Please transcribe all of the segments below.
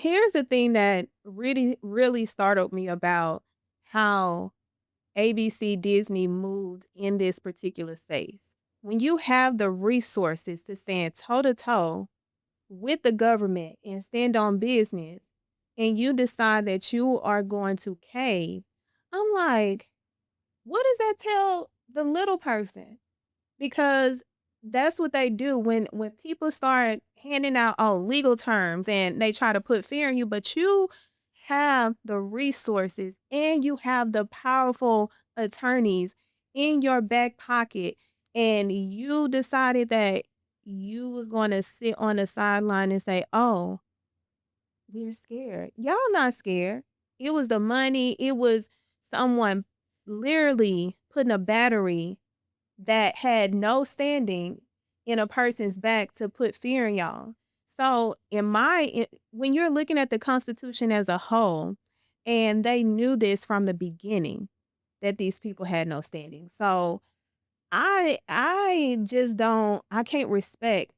here's the thing that really startled me about how ABC Disney moved in this particular space. When you have the resources to stand toe to toe with the government and stand on business, and you decide that you are going to cave, I'm like, what does that tell the little person? Because that's what they do when people start handing out legal terms and they try to put fear in you, but you have the resources and you have the powerful attorneys in your back pocket, and you decided that you was going to sit on the sideline and say, "Oh, we're scared." Y'all not scared. It was the money. It was someone literally putting a battery that had no standing in a person's back to put fear in y'all. So, when you're looking at the Constitution as a whole, and they knew this from the beginning that these people had no standing. So, I just don't I can't respect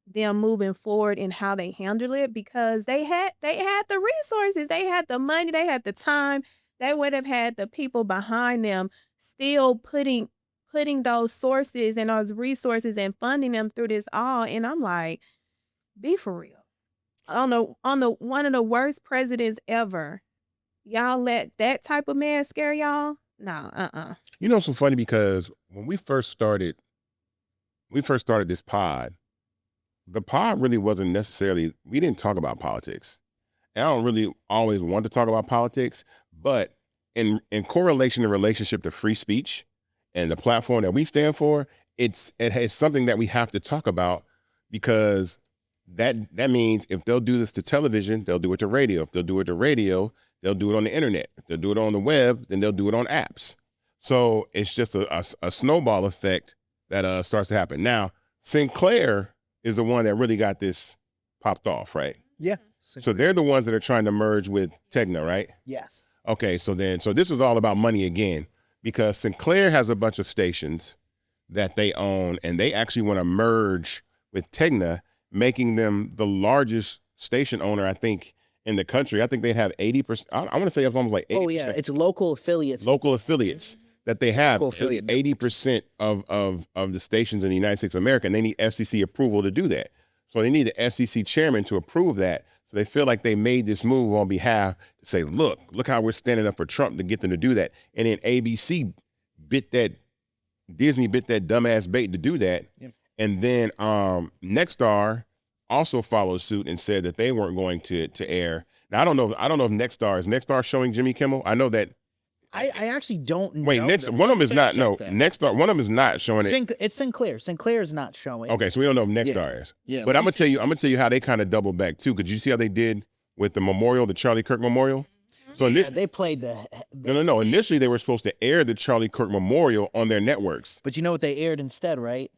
them moving forward in how they handle it, because they had the resources, they had the money, they had the time, they would have had the people behind them still putting those sources and those resources and funding them through this all. And I'm like, be for real. On the one of the worst presidents ever, y'all let that type of man scare y'all? No, You know, it's so funny because when we first started this pod, the pod really wasn't necessarily, we didn't talk about politics. And I don't really always want to talk about politics, but in correlation and relationship to free speech and the platform that we stand for, it has something that we have to talk about, because that means if they'll do this to television, they'll do it to radio. If they'll do it to radio, they'll do it on the internet. If they'll do it on the web, then they'll do it on apps. So it's just a snowball effect that starts to happen. Now, Sinclair is the one that really got this popped off, right? Yeah. So they're the ones that are trying to merge with Tegna, right? Yes. Okay, so this is all about money again, because Sinclair has a bunch of stations that they own, and they actually want to merge with Tegna, making them the largest station owner, I think, in the country. I think they have 80%. I want to say it's almost like 80%. Oh, yeah. It's local affiliates. Local affiliates that they have. Local affiliate 80% of the stations in the United States of America, and they need FCC approval to do that. So they need the FCC chairman to approve that. So they feel like they made this move on behalf to say, look how we're standing up for Trump, to get them to do that. And then Disney bit that dumbass bait to do that. Yep. And then Nexstar also followed suit and said that they weren't going to air. Now I don't know if Nexstar showing Jimmy Kimmel. I know that. I actually don't know. Wait, one of them is not. No, Nexstar. One of them is not showing it. It's Sinclair. Sinclair is not showing. Okay, so we don't know if Nexstar is. Yeah. But I'm gonna tell you how they kind of double back too. Because you see how they did with the memorial, the Charlie Kirk Memorial. So they played the. No. Initially, they were supposed to air the Charlie Kirk Memorial on their networks. But you know what they aired instead, right?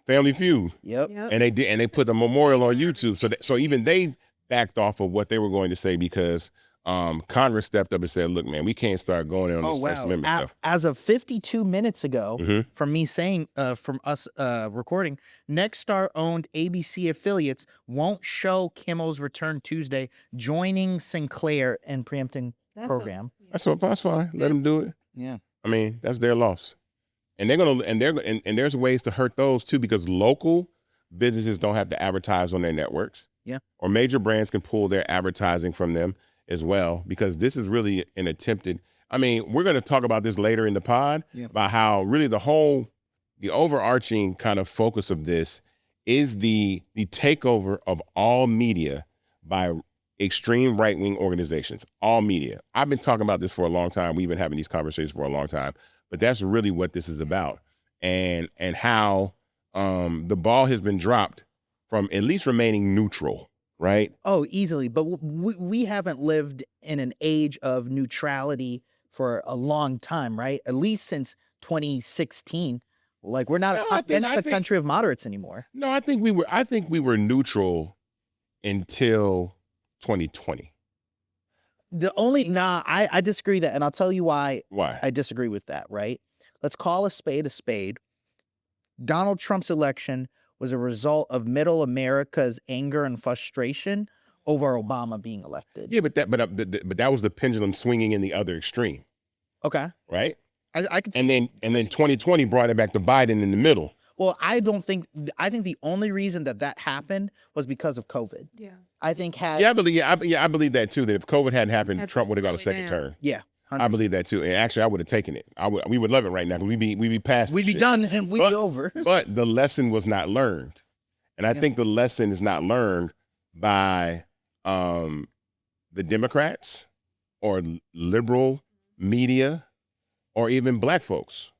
Family Feud. Yep. And they did, and they put the memorial on YouTube. So even they backed off of what they were going to say, because Congress stepped up and said, "Look, man, we can't start going in on this First Amendment stuff." As of 52 minutes ago, from me saying, from us recording, Nexstar-owned ABC affiliates won't show Kimmel's Return Tuesday, joining Sinclair and preempting program. That's fine. Let them do it. Yeah. I mean, that's their loss, and there's ways to hurt those too, because local businesses don't have to advertise on their networks. Yeah. Or major brands can pull their advertising from them as well, because this is really an attempted. I mean, we're going to talk about this later in the pod, about how really the overarching kind of focus of this is the takeover of all media by extreme right-wing organizations. All media. I've been talking about this for a long time. We've been having these conversations for a long time, but that's really what this is about, and how the ball has been dropped from at least remaining neutral. Right? Oh, easily. But we haven't lived in an age of neutrality for a long time, right? At least since 2016. Like, we're not a country of moderates anymore. No, I think we were neutral until 2020. I disagree with that, and I'll tell you why. Why? I disagree with that, right? Let's call a spade a spade. Donald Trump's election was a result of middle America's anger and frustration over Obama being elected. Yeah, but that was the pendulum swinging in the other extreme, Okay. right? I could see. And then 2020 brought it back to Biden in the middle. Well, I think the only reason that happened was because of COVID. Yeah. I think I believe that too. That if COVID hadn't happened, Trump would have got a second term. Yeah, 100%. I believe that too. And actually, I would have taken it. We would love it right now because we'd be past. We'd be done and we'd be over. But the lesson was not learned, and I think the lesson is not learned by the Democrats or liberal media or even black folks.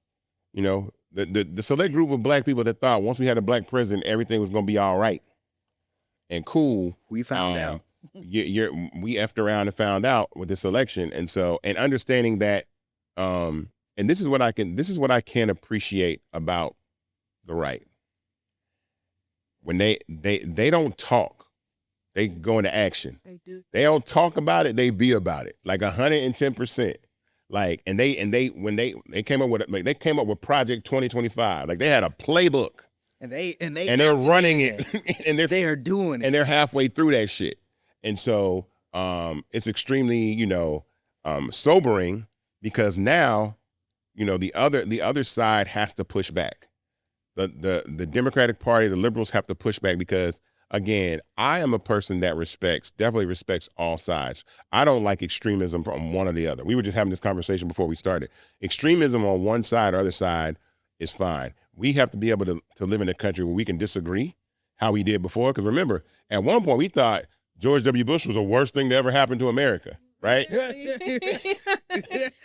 You know, the select group of black people that thought once we had a black president, everything was going to be all right and cool. We found out. We effed around and found out with this election. And so, and understanding that, and this is what I can appreciate about the right. When they don't talk, they go into action. They do. They don't talk about it, they be about it. Like 110%. Like, and when they came up with Project 2025. Like they had a playbook. And they're running it. And they are doing it. And they're halfway through that shit. And so it's extremely, sobering because now, the other side has to push back. The Democratic Party, the liberals have to push back because, again, I am a person that definitely respects all sides. I don't like extremism from one or the other. We were just having this conversation before we started. Extremism on one side or other side is fine. We have to be able to live in a country where we can disagree how we did before. Because remember, at one point we thought George W. Bush was the worst thing to ever happen to America, right?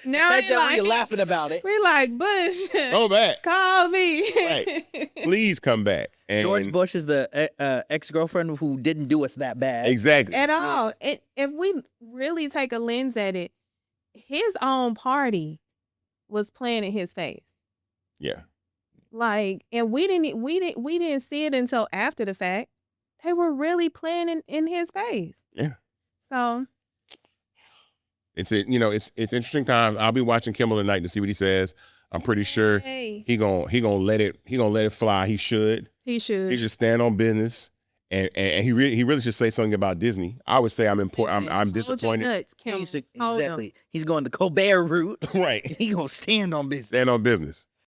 Now that's like, you're laughing about it. We like Bush. Go back. Call me. Right. Please come back. And George Bush is the ex-girlfriend who didn't do us that bad. Exactly. At all. If we really take a lens at it, his own party was playing in his face. Yeah. Like, and we didn't see it until after the fact. They were really playing in his face. Yeah. So it's interesting times. I'll be watching Kimmel tonight to see what he says. I'm pretty sure he gonna let it fly. He should. He should stand on business. And he really should say something about Disney. I would say I'm disappointed. Nuts, Kimmel. Exactly. He's going the Colbert route. Right. He gonna stand on business. Stand on business.